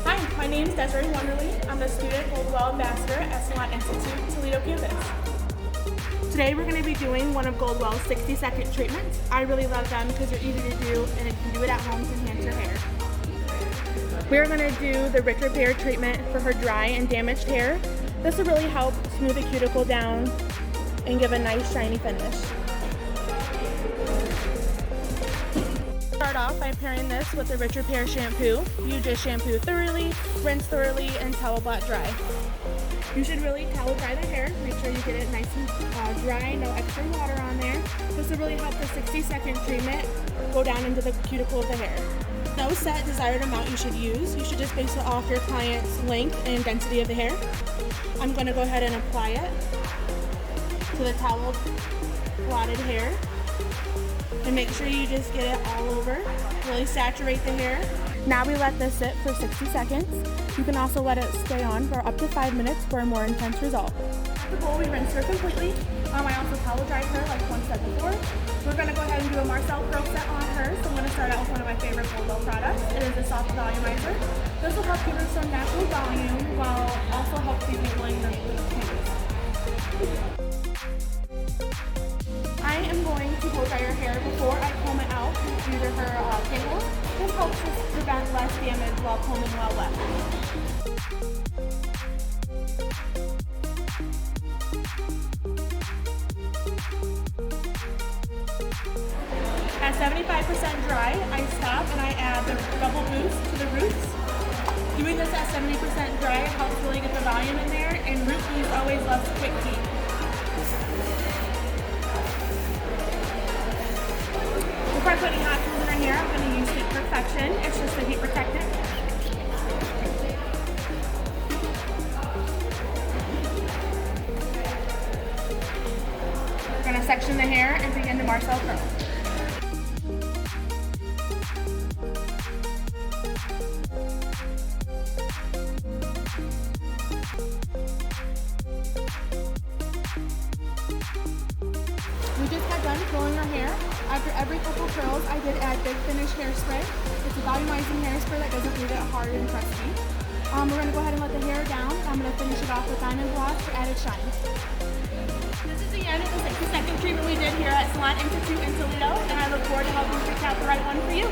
Hi, my name is Desirae. I'm the student Goldwell ambassador at Salon Institute, Toledo campus. Today we're going to be doing one of Goldwell's 60-second treatments. I really love them because they're easy to do and you can do it at home to enhance your hair. We're going to do the Rich Repair treatment for her dry and damaged hair. This will really help smooth the cuticle down and give a nice shiny finish. Start off by pairing this with the Rich Repair shampoo. You just shampoo thoroughly, rinse thoroughly, and towel blot dry. You should really towel dry the hair. Make sure you get it nice and dry, no extra water on there. This will really help the 60-second treatment go down into the cuticle of the hair. No set desired amount you should use. You should just base it off your client's length and density of the hair. I'm going to go ahead and apply it to the towel blotted hair. And make sure you just get it all over. Really saturate the hair. Now we let this sit for 60 seconds. You can also let it stay on for up to 5 minutes for a more intense result. At the bowl, we rinse her completely. I also towel dried her like one step before. We're going to go ahead and do a Marcel curl set on her. So I'm going to start out with one of my favorite Goldwell products. It is a soft volumizer. This will help give her some natural volume while also help detangling the tangles. I am going to blow dry her hair before I comb it out due to her tangles. This helps us prevent less damage while combing while wet. At 75% dry, I stop and I add the double boost to the roots. Doing this at 70% dry helps really get the volume in there, and root bees always love quick heat. Before putting hot tools in her hair, I'm going to use Heat Perfection. It's just a heat protectant. We're going to section the hair and begin to Marcel curl. We just got done curling her hair. After every couple curls, I did add Big Finish hairspray. It's a volumizing hairspray that doesn't leave it hard and crusty. We're going to go ahead and let the hair down. I'm going to finish it off with Diamond Gloss for added shine. This is the end of the 60-second treatment we did here at Salon Institute in Toledo, and I look forward to helping pick out the right one for you.